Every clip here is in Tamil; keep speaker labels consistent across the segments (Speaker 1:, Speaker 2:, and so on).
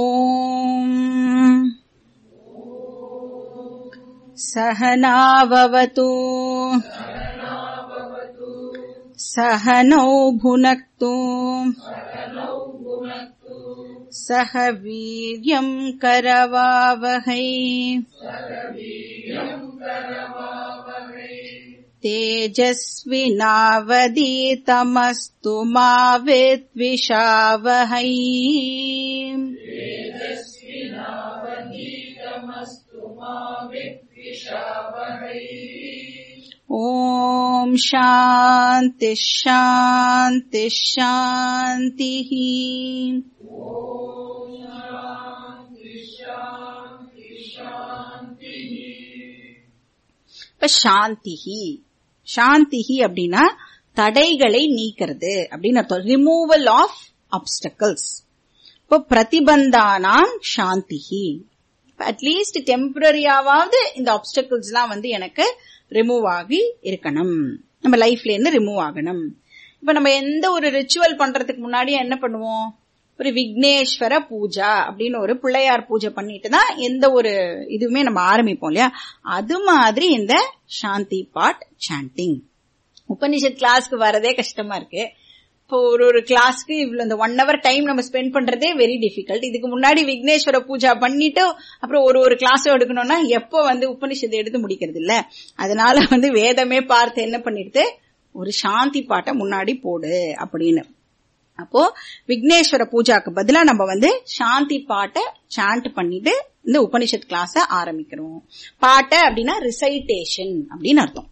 Speaker 1: ஓம் சஹனாவவது சஹனௌ புனக்து சஹ வீர்யம் கரவாவஹை தேஜஸ்வினாவதீதமஸ்து மா வித்விஷாவஹை. ஓம் சாந்தி சாந்தி சாந்தி. இப்ப சாந்திஹி, சாந்திஹி அப்படின்னா தடைகளை நீக்கிறது அப்படின்னு அர்த்தம். Removal of obstacles. இப்போ பிரதிபந்தானாம் சாந்திஹி, அட்லீஸ்ட் டெம்பரரியாவது இந்த ஆப்ஸ்டக்கிள்ஸ் எல்லாம் எனக்கு ரிமூவ் ஆகி இருக்கணும், நம்ம லைஃப்ல இருந்து ரிமூவ் ஆகணும். இப்ப நம்ம எந்த ஒரு ரிச்சுவல் பண்றதுக்கு முன்னாடி என்ன பண்ணுவோம், ஒரு விக்னேஸ்வர பூஜா அப்படின்னு ஒரு பிள்ளையார் பூஜை பண்ணிட்டு தான் எந்த ஒரு இதுவுமே நம்ம ஆரம்பிப்போம் இல்லையா. அது மாதிரி இந்த சாந்தி பாட் சாண்டிங். உபனிஷத் கிளாஸ்க்கு வரதே கஷ்டமா இருக்கு. இப்போ ஒரு கிளாஸ்க்கு இவ்வளவு இந்த 1 hour டைம் நம்ம ஸ்பெண்ட் பண்றதே வெரி டிஃபிகல்ட். இதுக்கு முன்னாடி விக்னேஸ்வர பூஜா பண்ணிட்டு அப்புறம் ஒரு கிளாஸ் எடுக்கணும்னா எப்போ உபனிஷத்தை எடுத்து முடிக்கிறது இல்ல. அதனால வேதமே பார்த்து என்ன பண்ணிடுது, ஒரு சாந்தி பாட்டை முன்னாடி போடு அப்படின்னு. அப்போ விக்னேஸ்வர பூஜாக்கு பதிலா நம்ம சாந்தி பாட்டை சாண்ட் பண்ணிட்டு இந்த உபனிஷத் கிளாஸ ஆரம்பிக்கிறோம். பாட்டை அப்படின்னா ரிசைட்டேஷன் அப்படின்னு அர்த்தம்.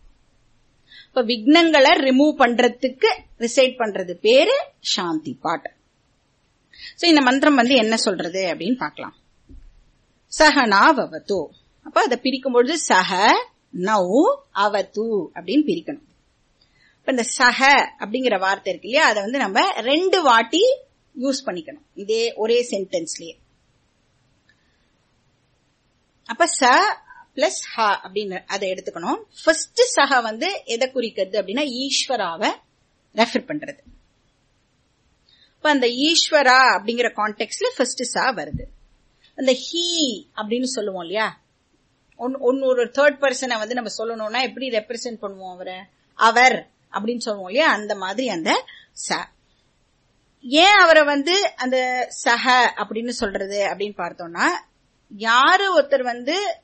Speaker 1: இப்ப விக்னங்களை ரிமூவ் பண்றதுக்கு ரிசைட் பண்றது பேரு சாந்தி பாட். சோ இந்த மந்திரம் என்ன சொல்றது அப்படின்னு பாக்கலாம். சஹனா வவது. அப்ப அதை பிரிக்கும் பொழுது சஹ நௌ அவது அப்படின்னு பிரிக்கணும். இப்ப இந்த சஹ அப்படிங்கிற வார்த்தை இருக்கு இல்லையா, அதை நம்ம 2 வாட்டி யூஸ் பண்ணிக்கணும் இதே ஒரே சென்டென்ஸ்லயே. அப்ப ச பிளஸ் ஹ அப்படின்னு அதை எடுத்துக்கணும். ஃபர்ஸ்ட் சஹ எதை குறிக்கிறது அப்படின்னா ஈஸ்வராவை ரெஃபர் பண்றது. இப்ப அந்த ஈஸ்வரா அப்படிங்கிற கான்டெக்ட்ல ஃபர்ஸ்ட் ச வருது. அந்த ஹீ அப்படின்னு சொல்லுவோம் இல்லையா, ஒரு தேர்ட் பர்சனை நம்ம சொல்லணும்னா எப்படி ரெப்ரசென்ட் பண்ணுவோம், அவரை அவர் அப்படின்னு சொல்லுவோம் இல்லையா, அந்த மாதிரி அந்த ச. ஏன் அவரை அந்த சஹ அப்படின்னு சொல்றது அப்படின்னு பார்த்தோம்னா, யாரு ஒருத்தர்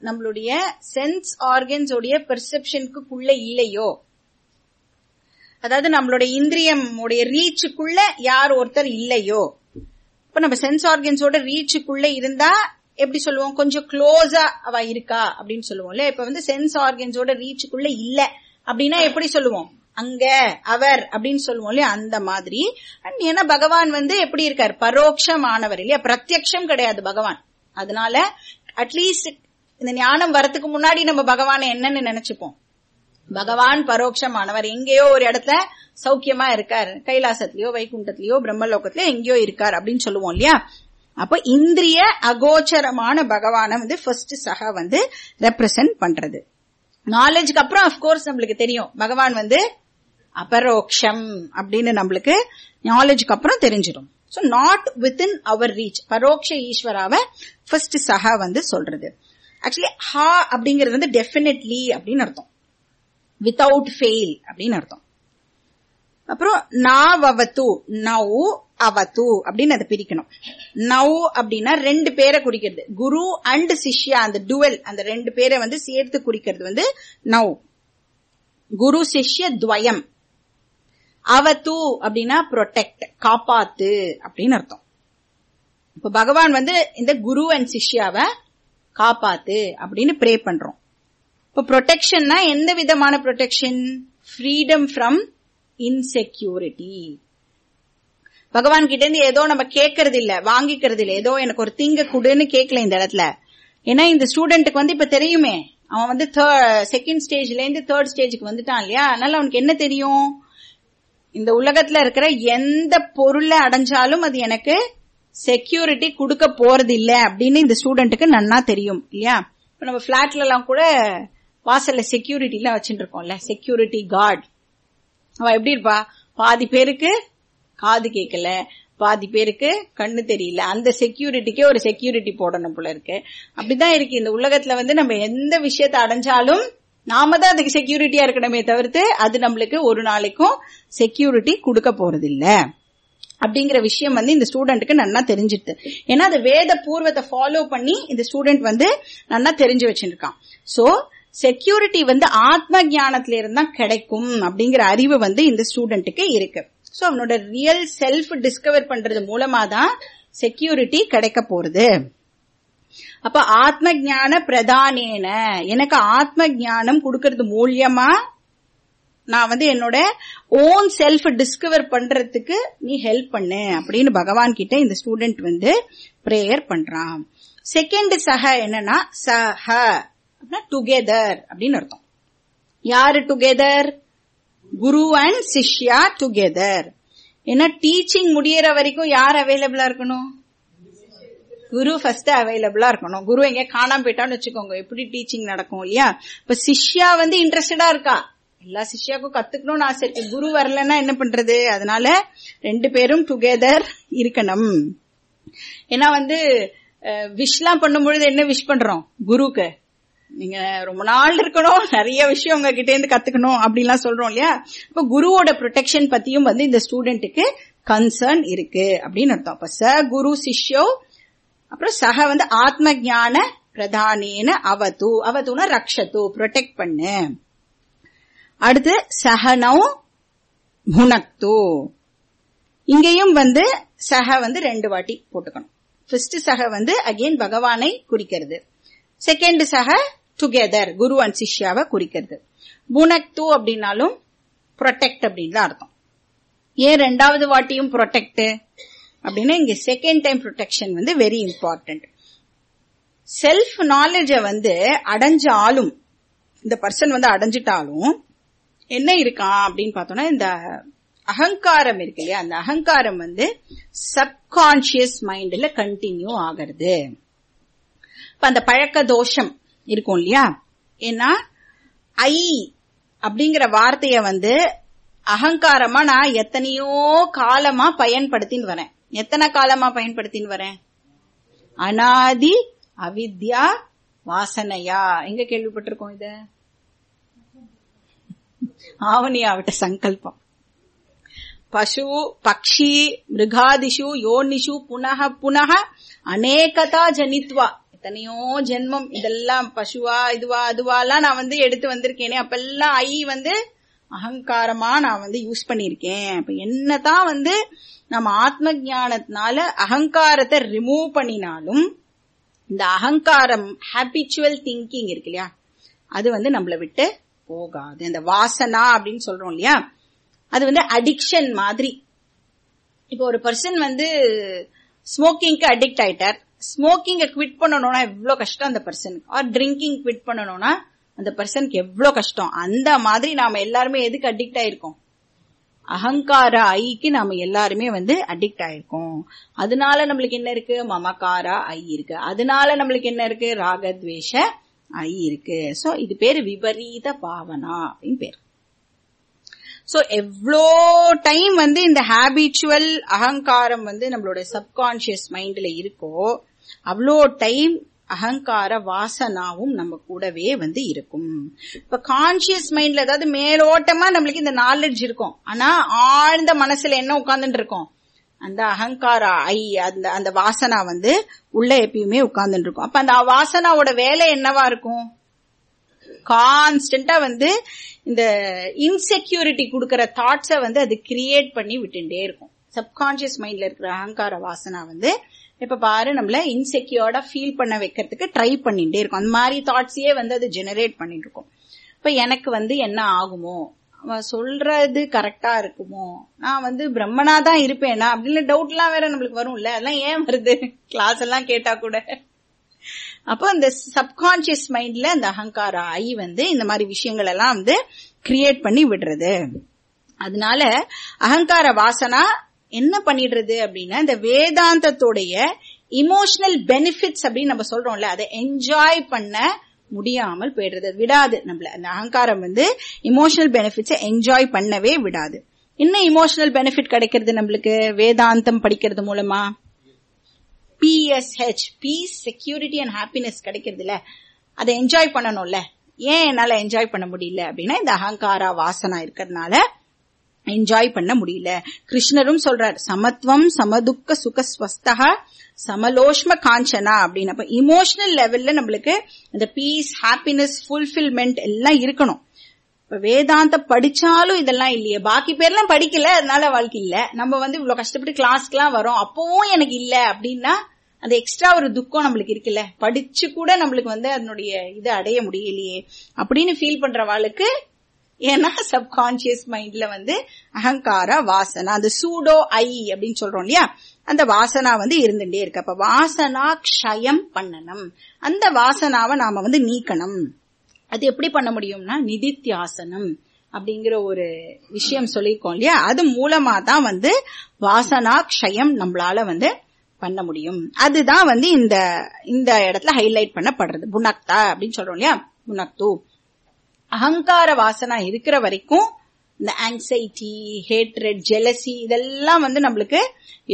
Speaker 1: நம்மளுடைய சென்ஸ் ஆர்கன்ஸ் உடைய பெர்செப்ஷனுக்குள்ள இல்லையோ, அதாவது நம்மளுடைய இந்திரியம் உடைய ரீச்சுக்குள்ள யார் ஒருத்தர் இல்லையோ, இப்ப நம்ம சென்ஸ் ஆர்கன்ஸோட ரீச்சுக்குள்ள இருந்தா எப்படி சொல்லுவோம், கொஞ்சம் க்ளோஸா அவ இருக்கா அப்படின்னு சொல்லுவோம்ல. இப்ப சென்ஸ் ஆர்கன்ஸோட ரீச்சுக்குள்ள இல்ல அப்படின்னா எப்படி சொல்லுவோம், அங்க அவர் அப்படின்னு சொல்லுவோம் இல்லையா, அந்த மாதிரி. ஏன்னா பகவான் எப்படி இருக்கார், பரோட்சமானவர் இல்லையா, பிரத்யக்ஷம் கிடையாது பகவான். அதனால அட்லீஸ்ட் இந்த ஞானம் வரத்துக்கு முன்னாடி நம்ம பகவானை என்னன்னு நினைச்சுப்போம், பகவான் பரோட்சமானவர், எங்கேயோ ஒரு இடத்துல சௌக்கியமா இருக்கார், கைலாசத்திலயோ வைகுண்டத்திலயோ பிரம்மலோகத்திலயோ எங்கேயோ இருக்கார் அப்படின்னு சொல்லுவோம் இல்லையா. அப்ப இந்திரிய அகோச்சரமான பகவான ஃபர்ஸ்ட் சஹ ரெப்ரசன்ட் பண்றது. நாலேஜுக்கு அப்புறம் அப்கோர்ஸ் நம்மளுக்கு தெரியும் பகவான் அபரோக்ஷம் அப்படின்னு நம்மளுக்கு நாலேஜுக்கு அப்புறம் தெரிஞ்சிடும். So not within our reach, பரோக்ஷ ஈஸ்வராவை ஃபர்ஸ்ட் சஹ சொல்றது. ஆக்சுவலி ஹா அப்படிங்கிறது டெஃபினெட்லி அப்படின்னு அர்த்தம், வித்தவுட் ஃபெயில் அப்படின்னு அர்த்தம். அப்புறம் நாவது, நௌ அவது அப்படின்னு அதை பிரிக்கணும். நௌ அப்படின்னா 2 பேரை குறிக்கிறது, குரு அண்ட் சிஷ்யா, அந்த டுவெல், அந்த 2 பேரை சேர்த்து குறிக்கிறது நௌ, குரு சிஷ்ய துவயம். அவது அப்படின்னா ப்ரொடெக்ட், காப்பாத்து அப்படின்னு அர்த்தம். இப்ப பகவான் இந்த குரு அண்ட் சிஷ்யாவை காப்பாத்து அப்படின்னு ப்ரே பண்றோம். இப்ப ப்ரொடெக்ஷன்னா எந்த விதமான ப்ரொடெக்ஷன், ஃப்ரீடம் ஃப்ரம் இன்செக்யூரிட்டி. பகவான் கிட்ட இருந்து ஏதோ நம்ம கேட்கறது இல்ல, வாங்கிக்கிறது இல்ல, ஏதோ எனக்கு ஒரு திங்க குடுன்னு கேட்கல இந்த இடத்துல. ஏன்னா இந்த ஸ்டூடெண்ட்டுக்கு இப்ப தெரியுமே, அவன் செகண்ட் ஸ்டேஜ்ல இருந்து தேர்ட் ஸ்டேஜுக்கு வந்துட்டான் இல்லையா. அதனால அவனுக்கு என்ன தெரியும், இந்த உலகத்துல இருக்கிற எந்த பொருளை அடைஞ்சாலும் அது எனக்கு செக்யூரிட்டி கொடுக்க போறது இல்ல அப்படின்னு இந்த ஸ்டூடெண்ட்டுக்கு நன்னா தெரியும் இல்லையா. இப்ப நம்ம பிளாட்ல எல்லாம் கூட வாசல்ல செக்யூரிட்டி எல்லாம் வச்சுட்டு இருக்கோம்ல, செக்யூரிட்டி கார்டு. அவ எப்படி இருப்பா, பாதி பேருக்கு காது கேட்கல, பாதி பேருக்கு கண்ணு தெரியல, அந்த செக்யூரிட்டிக்கே ஒரு செக்யூரிட்டி போடணும் போல இருக்கு. அப்படிதான் இருக்கு இந்த உலகத்துல நம்ம எந்த விஷயத்தை அடைஞ்சாலும் நாம தான் அதுக்கு செக்யூரிட்டியா இருக்கணுமே தவிர்த்து அது நம்மளுக்கு ஒரு நாளைக்கும் செக்யூரிட்டி கொடுக்க போறது இல்ல அப்படிங்கிற விஷயம் இந்த ஸ்டூடெண்ட்டுக்கு நல்லா தெரிஞ்சிட்டு. ஏன்னா அது வேத பூர்வத்தை ஃபாலோ பண்ணி இந்த ஸ்டூடெண்ட் நல்லா தெரிஞ்சு வச்சிருக்கான். சோ செக்யூரிட்டி ஆத்ம ஞானத்தில இருந்தா கிடைக்கும் அப்படிங்கிற அறிவு இந்த ஸ்டூடெண்ட்டுக்கு இருக்கு. சோ அவனோட ரியல் செல்ஃப் டிஸ்கவர் பண்றது மூலமா தான் செக்யூரிட்டி கிடைக்க போறது. அப்ப ஆத்ம ஞான பிரதானேன, எனக்கு ஆத்ம ஞானம் கொடுக்கறது மூலியமா நான் என்னோட ஓன் செல்ஃப் டிஸ்கவர் பண்றதுக்கு நீ ஹெல்ப் பண்ணு அப்படின்னு பகவான் கிட்ட இந்த ஸ்டூடெண்ட் பிரேயர் பண்றான். செகண்ட் சஹ என்னன்னா சஹ டுகெதர் அப்படின்னு அர்த்தம். யாரு டுகெதர்? குரு அண்ட் சிஷ்யா டுகெதர். ஏன்னா டீச்சிங் முடியற வரைக்கும் யார் அவைலபிளா இருக்கணும்? குரு ஃபர்ஸ்ட் அவைலபிளா இருக்கணும். குரு எங்க காணாம போயிட்டான்னு வச்சுக்கோங்க, எப்படி டீச்சிங் நடக்கும் இல்லையா? இப்ப சிஷ்யா இன்ட்ரெஸ்டடா இருக்கா, எல்லா சிஷ்யாக்கும் கத்துக்கணும்னு ஆசை இருக்கு, குரு வரலன்னா என்ன பண்றது? அதனால 2 பேரும் டுகெதர் இருக்கணும். ஏன்னா விஷ் பண்ணும்பொழுது என்ன விஷ் பண்றோம்? குருக்கு நீங்க ரொம்ப நாள் இருக்கணும், நிறைய விஷயம் உங்ககிட்ட இருந்து கத்துக்கணும் அப்படின்லாம் சொல்றோம் இல்லையா? இப்ப குருவோட ப்ரொடெக்ஷன் பத்தியும் இந்த ஸ்டூடெண்ட்டுக்கு கன்சர்ன் இருக்கு அப்படின்னு அர்த்தம். அப்ப ச குரு சிஷ்யோ, அப்புறம் சக ஆத்ம ஞான பிரதானேன அவது, அவதுனா ரக்ஷது ப்ரொடெக்ட் பண்ணு. அடுத்து சகனௌ புனக்து, இங்கேயும் சக 2 வாட்டி போட்டுக்கணும். ஃபர்ஸ்ட் சக அகைன் பகவானை குறிக்கிறது, செகண்ட் சக டுகெதர் குரு அண்ட் சிஷ்யாவை குறிக்கிறது. புனக்து அப்படின்னாலும் ப்ரொடெக்ட் அப்படின்னு தான் அர்த்தம். ஏன் 2வது வாட்டியும் ப்ரொடெக்ட் அப்படின்னா இங்க second time protection very important. Self நாலேஜ அடைஞ்சாலும், இந்த பர்சன் அடைஞ்சிட்டாலும் என்ன இருக்கான் அப்படின்னு பார்த்தோம்னா, இந்த அகங்காரம் இருக்கு இல்லையா, அந்த அகங்காரம் சப்கான்சியஸ் மைண்ட்ல கண்டினியூ ஆகிறது. இப்ப அந்த பழக்க தோஷம் இருக்கும் இல்லையா, ஏன்னா ஐ அப்படிங்கிற வார்த்தைய அகங்காரமா நான் எத்தனையோ காலமா பயன்படுத்தின்னு வரேன். எத்தனை காலமா பயன்படுத்தின்னு வரேன்? அனாதி அவித்யா வாசனையா. எங்க கேள்விப்பட்டிருக்கோம் இத? ஆவணியாவிட்ட சங்கல்பம். பசு பக்ஷி மிருகாதிஷு யோனிஷு புனக புனக அநேகதா ஜனித்வா, எத்தனையோ ஜென்மம் இதெல்லாம் பசுவா இதுவா அதுவாலாம் நான் எடுத்து வந்திருக்கேனே, அப்பெல்லாம் ஐ அகங்காரமா நான் யூஸ் பண்ணிருக்கேன். அப்ப என்னதான் நம்ம ஆத்ம ஞானத்தினால அகங்காரத்தை ரிமூவ் பண்ணினாலும் இந்த அகங்காரம் ஹேபிச்சுவல் திங்கிங் இருக்கு இல்லையா, அது நம்மளை விட்டு போகாது. இந்த வாசனா அப்படின்னு சொல்றோம் இல்லையா, அது அடிக்ஷன் மாதிரி. இப்போ ஒரு பர்சன் ஸ்மோக்கிங்க்கு அடிக்ட் ஆயிட்டார், ஸ்மோக்கிங்க குவிட் பண்ணணும்னா எவ்வளவு கஷ்டம் அந்த பர்சனுக்கு. ஆர் ட்ரிங்கிங் குவிட் பண்ணணும்னா அந்த பர்சனுக்கு எவ்வளவு கஷ்டம். அந்த மாதிரி நாம எல்லாருமே எதுக்கு அடிக்ட் ஆயிருக்கோம்? அகங்கார ஐக்கு நாம எல்லாருமே அடிக்ட் ஆயிருக்கோம். அதனால நம்மளுக்கு என்ன இருக்கு? மமகாரா ஐ இருக்கு. அதனால நம்மளுக்கு என்ன இருக்கு? ராகத்வேஷ ஐ இருக்கு. சோ இது பேரு விபரீத பாவனா அப்படின்னு பேரு. சோ எவ்வளோ டைம் இந்த ஹேபிச்சுவல் அகங்காரம் நம்மளோட சப்கான்சியஸ் மைண்ட்ல இருக்கோ அவ்வளோ டைம் அகங்கார வாசனாவும் நம்ம கூடவே இருக்கும். இப்ப கான்சியஸ் மைண்ட்ல ஏதாவது மேலோட்டமா நம்மளுக்கு இந்த நாலேஜ் இருக்கும், ஆனா ஆழ்ந்த மனசுல என்ன உட்கார்ந்துட்டு இருக்கோம்? அந்த அகங்கார ஐ, அந்த வாசனா உள்ள எப்பயுமே உட்கார்ந்துட்டு இருக்கும். அப்ப அந்த வாசனாவோட வேலை என்னவா இருக்கும்? கான்ஸ்டன்டா இந்த இன்செக்யூரிட்டி கொடுக்கற தாட்ஸ அது கிரியேட் பண்ணி விட்டுட்டே இருக்கும். சப்கான்சியஸ் மைண்ட்ல இருக்கிற அகங்கார வாசனா இப்ப பாரு நம்மள இன்செக்யூர்டா ஃபீல் பண்ண வைக்கிறதுக்கு ட்ரை பண்ணிட்டே இருக்கும். அந்த மாதிரி தாட்ஸையே அது ஜெனரேட் பண்ணிட்டு இருக்கும். இப்ப எனக்கு என்ன ஆகுமோ, சொல்றது கரெக்டா இருக்குமோ, நான் பிரம்மனா தான் இருப்பேனா அப்படின்னு டவுட் எல்லாம் வேற நம்மளுக்கு வரும்ல. அதெல்லாம் ஏன் வருது? கிளாஸ் எல்லாம் கேட்டா கூட. அப்போ இந்த சப்கான்சியஸ் மைண்ட்ல அந்த அகங்கார ஐ இந்த மாதிரி விஷயங்கள் எல்லாம் கிரியேட் பண்ணி விடுறது. அதனால அகங்கார வாசனா என்ன பண்ணிடுறது அப்படின்னா, இந்த வேதாந்தத்தோடைய இமோஷனல் பெனிஃபிட்ஸ் அப்படின்னு நம்ம சொல்றோம்ல, அதை என்ஜாய் பண்ண முடியாமல் போயிடுறது, விடாது நம்மள. அந்த அகங்காரம் இமோஷனல் பெனிஃபிட்ஸை என்ஜாய் பண்ணவே விடாது. என்ன இமோஷனல் பெனிஃபிட் கிடைக்கிறது நம்மளுக்கு வேதாந்தம் படிக்கிறது மூலமா? PSH, peace, security and happiness கிடைக்கிறது இல்ல. அதை என்ஜாய் பண்ணணும்ல. ஏன் என்னால என்ஜாய் பண்ண முடியல அப்படின்னா இந்த அகங்காரா வாசனா இருக்கிறதுனால என்ஜாய் பண்ண முடியல. கிருஷ்ணரும் சொல்றார், சமத்துவம் சமதுக்க சுகஸ்வஸ்தா சமலோஷ்ம காஞ்சனா அப்படின்னு. அப்ப இமோஷனல் லெவல்ல நம்மளுக்கு இந்த பீஸ், ஹாப்பினஸ், ஃபுல்ஃபில்மெண்ட் எல்லாம் இருக்கணும். இப்ப வேதாந்த படிச்சாலும் இதெல்லாம் இல்லையே, பாக்கி பேர்லாம் படிக்கல அதனால வாழ்க்கை இல்ல, நம்ம இவ்வளவு கஷ்டப்பட்டு கிளாஸ்க்குலாம் வரோம் அப்பவும் எனக்கு இல்ல அப்படின்னா அந்த எக்ஸ்ட்ரா ஒரு துக்கம் நம்மளுக்கு இருக்குல்ல. படிச்சு கூட நம்மளுக்கு அதனுடைய இதை அடைய முடியலையே அப்படின்னு ஃபீல் பண்றவாளுக்கு, ஏன்னா சப்கான்சியஸ் மைண்ட்ல அகங்கார வாசனா, அந்த சூடோ ஐ அப்படின்னு சொல்றோம் இல்லையா, அந்த வாசனா இருந்துட்டே இருக்கு. அப்ப வாசனா க்ஷயம் பண்ணணும், அந்த வாசனாவை நாம நீக்கணும். அது எப்படி பண்ண முடியும்னா நிதித்தியாசனம் அப்படிங்கிற ஒரு விஷயம் சொல்லியிருக்கோம் இல்லையா, அது மூலமா தான் வாசனா க்ஷயம் நம்மளால பண்ண முடியும். அதுதான் இந்த இடத்துல ஹைலைட் பண்ணப்படுறது. புனக்தா அப்படின்னு சொல்றோம் இல்லையா, புனக்து. அகங்கார வாசனா இருக்கிற வரைக்கும் இந்த ஆங்ஸைட்டி, ஹேட்ரட், ஜெலசி இதெல்லாம் நம்மளுக்கு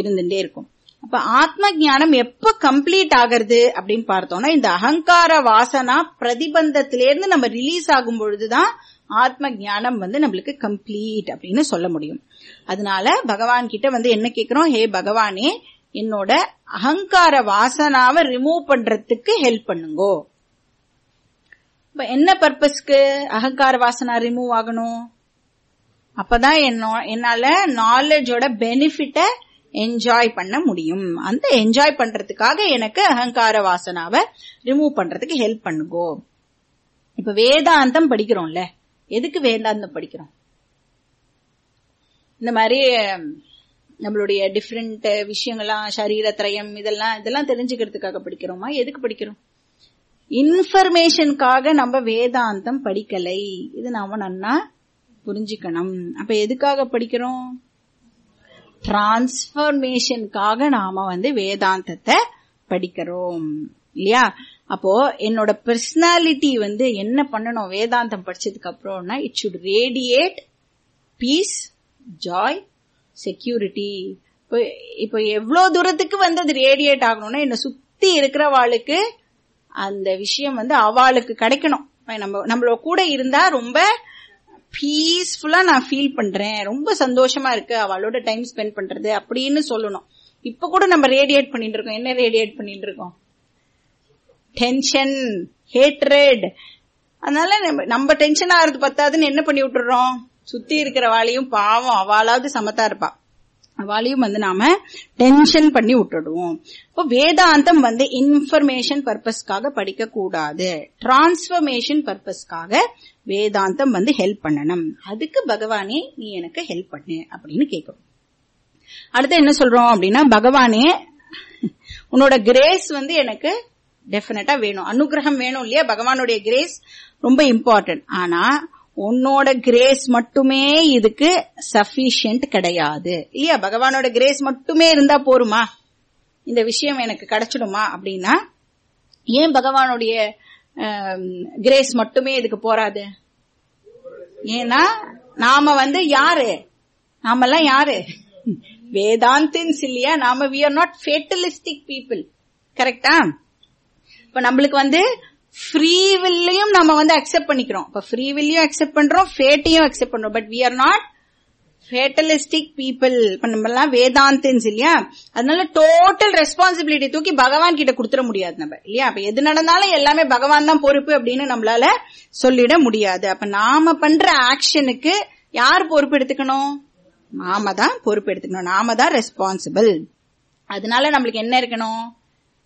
Speaker 1: இருந்துட்டே இருக்கும். அப்ப ஆத்ம ஞானம் எப்ப கம்ப்ளீட் ஆகிறது அப்படின்னு பார்த்தோம்னா இந்த அகங்கார வாசனா பிரதிபந்தத்திலிருந்து நம்ம ரிலீஸ் ஆகும் பொழுதுதான் ஆத்ம ஞானம் நம்மளுக்கு கம்ப்ளீட் அப்படின்னு சொல்ல முடியும். அதனால பகவான் கிட்ட என்ன கேக்குறோம், ஹே பகவானே என்னோட அகங்கார வாசனாவை ரிமூவ் பண்றதுக்கு ஹெல்ப் பண்ணுங்கோ. இப்ப என்ன பர்பஸ்க்கு அகங்கார வாசனா ரிமூவ் ஆகணும்? அப்பதான் என்னால நாலேஜோட பெனிஃபிட்ட என்ஜாய் பண்ண முடியும். அந்த என்ஜாய் பண்றதுக்காக எனக்கு அகங்கார வாசனாவை ரிமூவ் பண்றதுக்கு ஹெல்ப் பண்ணுங்கோ. இப்ப வேதாந்தம் படிக்கிறோம்ல, எதுக்கு வேதாந்தம் படிக்கிறோம்? இந்த மாதிரி நம்மளுடைய டிஃப்ரெண்ட் விஷயங்கள்லாம், சரீரத்ரயம் இதெல்லாம் தெரிஞ்சுக்கிறதுக்காக படிக்கிறோமா? எதுக்கு படிக்கிறோம்? இன்ஃபர்மேஷனுக்காக நம்ம வேதாந்தம் படிக்கலை, இது நாம நன்னா புரிஞ்சுக்கணும். அப்ப எதுக்காக படிக்கிறோம்? டிரான்ஸ்பர்மேஷனுக்காக நாம வேதாந்தத்தை படிக்கிறோம் இல்லையா? அப்போ என்னோட பர்சனாலிட்டி என்ன பண்ணணும் வேதாந்தம் படிச்சதுக்கு அப்புறம்னா, it should radiate peace, joy, security. இப்போ எவ்வளவு தூரத்துக்கு அது ரேடியேட் ஆகணும்னா என்ன சுத்தி இருக்கிறவாளுக்கு அந்த விஷயம் அவளுக்கு கிடைக்கணும். நம்மள கூட இருந்தா ரொம்ப பீஸ்ஃபுல்லா நான் ஃபீல் பண்றேன், ரொம்ப சந்தோஷமா இருக்கு அவளோட டைம் ஸ்பெண்ட் பண்றது அப்படின்னு சொல்லணும். இப்ப கூட நம்ம ரேடியேட் பண்ணிட்டு இருக்கோம். என்ன ரேடியேட் பண்ணிட்டு இருக்கோம்? Tension, hatred. அதனால நம்ம டென்ஷன் ஆகிறது பத்தாதுன்னு என்ன பண்ணி விட்டுறோம், சுத்தி இருக்கிற வாளையும் பாவம் அவளாவது சமத்தா இருப்பா, அவளையும் நாம டென்ஷன் பண்ணி விட்டுடுவோம். இப்போ வேதாந்தம் இன்ஃபர்மேஷன் பர்பஸ்க்காக படிக்க கூடாது, டிரான்ஸ்பர்மேஷன் பர்பஸ்க்காக வேதாந்தம் ஹெல்ப் பண்ணணும். அதுக்கு பகவானே நீ எனக்கு ஹெல்ப் பண்ணு அப்படின்னு கேட்கணும். அடுத்து என்ன சொல்றோம் அப்படின்னா, பகவானே உன்னோட கிரேஸ் எனக்கு டெஃபினட்டா வேணும், அனுகிரகம் வேணும் இல்லையா? பகவானுடைய கிரேஸ் ரொம்ப இம்பார்ட்டன்ட். ஆனா உன்னோட கிரேஸ் மட்டுமே இதுக்கு சஃபிஷியன்ட் கிடையாது இல்லையா? பகவானோட கிரேஸ் மட்டுமே இருந்தா போருமா, இந்த விஷயம் எனக்கு கிடைச்சிடுமா அப்படின்னா, ஏன் பகவானுடைய கிரேஸ் மட்டுமே இதுக்கு போராது? ஏன்னா நாம யாரு, நாமெல்லாம் யாரு? வேதாந்தின்ஸ் இல்லையா? நாம we are not fatalistic people, கரெக்டா? இப்ப நம்மளுக்கு ஃப்ரீ வில்லையும் நம்ம அக்செப்ட் பண்ணிக்கிறோம். இப்ப ஃப்ரீ வில்லையும் அக்செப்ட் பண்றோம், ஃபேட்டையும் அக்செப்ட் பண்றோம். But we are not fatalistic people. இப்ப நம்ம எல்லாம் வேதாந்தின்ஸ் இல்லையா? அதனால டோட்டல் ரெஸ்பான்சிபிலிட்டி தூக்கி பகவான் கிட்ட கொடுத்துட முடியாது நம்ம இல்லையா? அப்ப எது நடந்தாலும் எல்லாமே பகவான் தான் பொறுப்பு அப்படின்னு நம்மளால சொல்லிட முடியாது. அப்ப நாம பண்ற ஆக்ஷனுக்கு யார் பொறுப்பு எடுத்துக்கணும்? நாம தான் பொறுப்பு எடுத்துக்கணும், நாம தான் ரெஸ்பான்சிபிள். அதனால நம்மளுக்கு என்ன இருக்கணும்?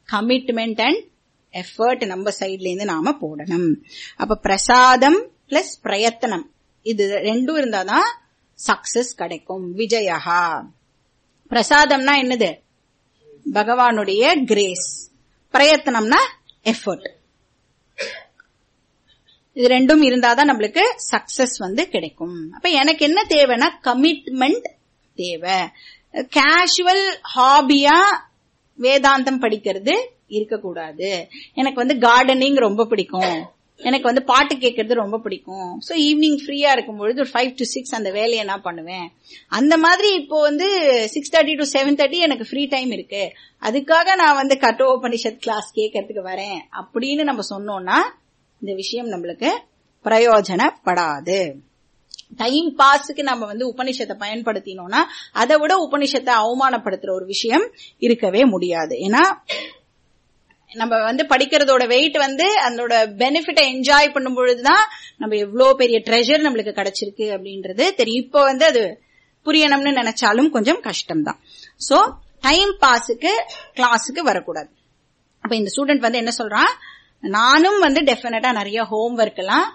Speaker 1: கமிட்மெண்ட் அண்ட் எஃபர்ட் நம்ம சைட்ல இருந்து நாம போடணும். அப்ப பிரசாதம் பிளஸ் பிரயத்தனம் இது ரெண்டும் இருந்தாதான் சக்சஸ் கிடைக்கும். விஜயா. பிரசாதம்னா என்னது? பகவானுடைய கிரேஸ். பிரயத்தனம்னா எஃபர்ட். இது ரெண்டும் இருந்தாதான் நம்மளுக்கு சக்சஸ் கிடைக்கும். அப்ப எனக்கு என்ன தேவைன்னா கமிட்மெண்ட் தேவை. கேஷுவல் ஹாபியா வேதாந்தம் படிக்கிறது இருக்கக்கூடாது. எனக்கு கார்டனிங் ரொம்ப பிடிக்கும், எனக்கு வந்து பாட்டு கேட்கறது ரொம்ப பிடிக்கும். சோ ஈவினிங் ஃப்ரீயா இருக்கும்பொழுது ஒரு 5 to 6 அந்த வேலையை நான் பண்ணுவேன். அந்த மாதிரி இப்போ வந்து 6:30 to 7:30 எனக்கு ஃப்ரீ டைம் இருக்கு, அதுக்காக நான் வந்து கட்டோபனிஷத் கிளாஸ் கேட்கறதுக்கு வரேன் அப்படின்னு நம்ம சொன்னோம்னா இந்த விஷயம் நம்மளுக்கு பிரயோஜனப்படாது. டைம் பாஸுக்கு நம்ம வந்து உபனிஷத்தை பயன்படுத்தினோம்னா அதை விட உபனிஷத்தை அவமானப்படுத்துற ஒரு விஷயம் இருக்கவே முடியாது. ஏன்னா நம்ம வந்து படிக்கிறதோட வெயிட் வந்து அதோட பெனிஃபிட்டை என்ஜாய் பண்ணும் பொழுதுதான் நம்ம எவ்வளவு பெரிய ட்ரெஷர் நம்மளுக்கு கிடைச்சிருக்கு அப்படின்றது தெரியும். இப்போ வந்து அது புரியணும்னு நினைச்சாலும் கொஞ்சம் கஷ்டம்தான். சோ டைம் பாஸுக்கு கிளாஸுக்கு வரக்கூடாது. அப்ப இந்த ஸ்டூடெண்ட் வந்து என்ன சொல்றான், நானும் வந்து டெஃபினட்டா நிறைய ஹோம்ஒர்க் எல்லாம்